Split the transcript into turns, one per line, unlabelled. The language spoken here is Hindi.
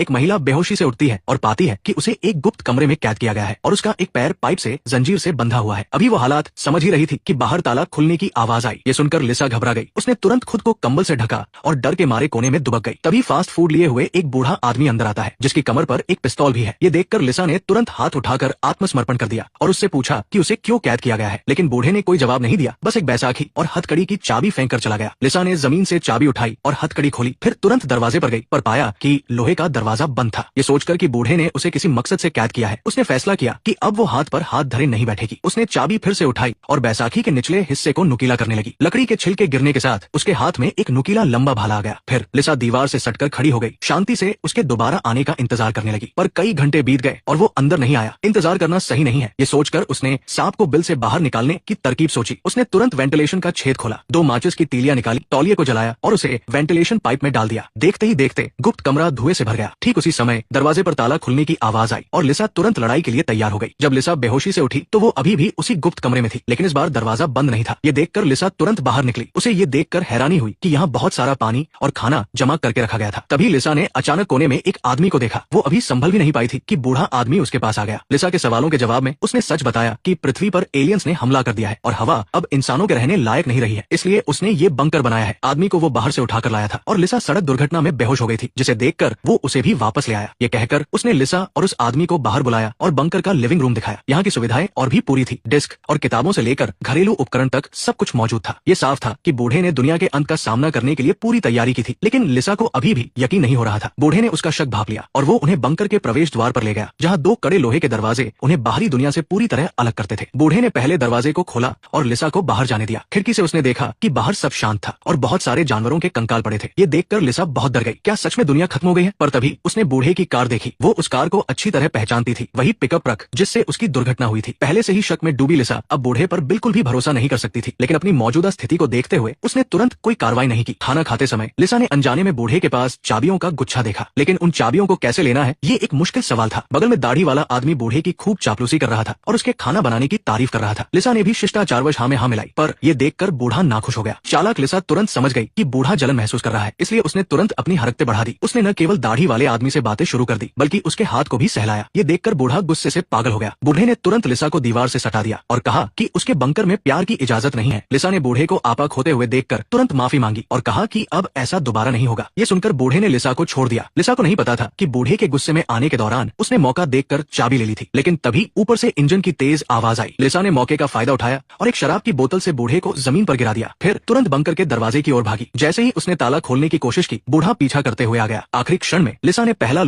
एक महिला बेहोशी से उठती है और पाती है कि उसे एक गुप्त कमरे में कैद किया गया है और उसका एक पैर पाइप से जंजीर से बंधा हुआ है। अभी वो हालात समझ ही रही थी कि बाहर ताला खुलने की आवाज आई। ये सुनकर लिसा घबरा गई। उसने तुरंत खुद को कंबल से ढका और डर के मारे कोने में दुबक गई। तभी फास्ट फूड लिए हुए एक बूढ़ा आदमी अंदर आता है जिसकी कमर पर एक पिस्तौल भी है। ये देखकर लिसा ने तुरंत हाथ उठाकर आत्मसमर्पण कर दिया और उससे पूछा कि उसे क्यों कैद किया गया है, लेकिन बूढ़े ने कोई जवाब नहीं दिया, बस एक बैसाखी और हथकड़ी की चाबी फेंक कर चला गया। लिसा ने जमीन से चाबी उठाई और हथकड़ी खोली, फिर तुरंत दरवाजे पर गई पर पाया कि लोहे का दरवाजा बंद था। ये सोचकर कि बूढ़े ने उसे किसी मकसद से कैद किया है, उसने फैसला किया कि अब वो हाथ पर हाथ धरे नहीं बैठेगी। उसने चाबी फिर से उठाई और बैसाखी के निचले हिस्से को नुकीला करने लगी। लकड़ी के छिलके गिरने के साथ उसके हाथ में एक नुकीला लंबा भाला आ गया। फिर लिसा दीवार से सटकर खड़ी हो गई, शांति से उसके दोबारा आने का इंतजार करने लगी। पर कई घंटे बीत गए और वो अंदर नहीं आया। इंतजार करना सही नहीं है, ये सोचकर उसने सांप को बिल से बाहर निकालने की तरकीब सोची। उसने तुरंत वेंटिलेशन का छेद खोला, 2 माचिस की तीलियां निकाली, तौलिए को जलाया और उसे वेंटिलेशन पाइप में डाल दिया। देखते ही देखते गुप्त कमरा धुएं से भर गया। ठीक उसी समय दरवाजे पर ताला खुलने की आवाज आई और लिसा तुरंत लड़ाई के लिए तैयार हो गई। जब लिसा बेहोशी से उठी तो वो अभी भी उसी गुप्त कमरे में थी, लेकिन इस बार दरवाजा बंद नहीं था। ये देखकर लिसा तुरंत बाहर निकली। उसे ये देखकर हैरानी हुई कि यहाँ बहुत सारा पानी और खाना जमा करके रखा गया था। तभी लिसा ने अचानक कोने में एक आदमी को देखा। वो अभी संभल भी नहीं पाई थी कि बूढ़ा आदमी उसके पास आ गया। लिसा के सवालों के जवाब में उसने सच बताया कि पृथ्वी पर एलियंस ने हमला कर दिया है और हवा अब इंसानों के रहने लायक नहीं रही है, इसलिए उसने ये बंकर बनाया है। आदमी को वो बाहर से उठाकर लाया था और लिसा सड़क दुर्घटना में बेहोश हो गई थी, जिसे देखकर वो उसे भी वापस ले आया। ये कहकर उसने लिसा और उस आदमी को बाहर बुलाया और बंकर का लिविंग रूम दिखाया। यहाँ की सुविधाएं और भी पूरी थी, डिस्क और किताबों से लेकर घरेलू उपकरण तक सब कुछ मौजूद था। ये साफ था कि बूढ़े ने दुनिया के अंत का सामना करने के लिए पूरी तैयारी की थी, लेकिन लिसा को अभी भी यकीन नहीं हो रहा था। बूढ़े ने उसका शक भांप लिया और वो उन्हें बंकर के प्रवेश द्वार पर ले गया, जहाँ 2 कड़े लोहे के दरवाजे उन्हें बाहरी दुनिया से पूरी तरह अलग करते थे। बूढ़े ने पहले दरवाजे को खोला और लिसा को बाहर जाने दिया। खिड़की से उसने देखा कि बाहर सब शांत था और बहुत सारे जानवरों के कंकाल पड़े थे। ये देखकर लिसा बहुत डर गई। क्या सच में दुनिया खत्म हो गई है? पर तभी उसने बूढ़े की कार देखी। वो उस कार को अच्छी तरह पहचानती थी, वही पिकअप ट्रक जिससे उसकी दुर्घटना हुई थी। पहले से ही शक में डूबी लिसा अब बूढ़े पर बिल्कुल भी भरोसा नहीं कर सकती थी, लेकिन अपनी मौजूदा स्थिति को देखते हुए उसने तुरंत कोई कार्रवाई नहीं की। खाना खाते समय लिसा ने अनजाने में बूढ़े के पास चाबियों का गुच्छा देखा, लेकिन उन चाबियों को कैसे लेना है ये एक मुश्किल सवाल था। बगल में दाढ़ी वाला आदमी बूढ़े की खूब चापलूसी कर रहा था और उसके खाना बनाने की तारीफ कर रहा था। लिसा ने भी शिष्टाचारवश हाँ में हाँ मिलाई, पर यह देखकर बूढ़ा नाखुश हो गया। चालाक लिसा तुरंत समझ गई कि बूढ़ा जलन महसूस कर रहा है, इसलिए उसने तुरंत अपनी हरकतें बढ़ा दी। उसने न केवल दाढ़ी वाले आदमी से बातें शुरू कर दी, बल्कि उसके हाथ को भी सहलाया। ये देखकर बूढ़ा गुस्से से पागल हो गया। बूढ़े ने तुरंत लिसा को दीवार से सटा दिया और कहा कि उसके बंकर में प्यार की इजाजत नहीं है। लिसा ने बूढ़े को आपा खोते हुए देखकर तुरंत माफी मांगी और कहा कि अब ऐसा दोबारा नहीं होगा। ये सुनकर बूढ़े ने लिसा को छोड़ दिया। लिसा को नहीं पता था कि बूढ़े के गुस्से में आने के दौरान उसने मौका देखकर चाबी ले ली थी, लेकिन तभी ऊपर से इंजन की तेज आवाज आई। लिसा ने मौके का फायदा उठाया और एक शराब की बोतल से बूढ़े को जमीन पर गिरा दिया, फिर तुरंत बंकर के दरवाजे की ओर भागी। जैसे ही उसने ताला खोलने की कोशिश की, बूढ़ा पीछा करते हुए आ गया। आखिरी क्षण में लिसा ने पहला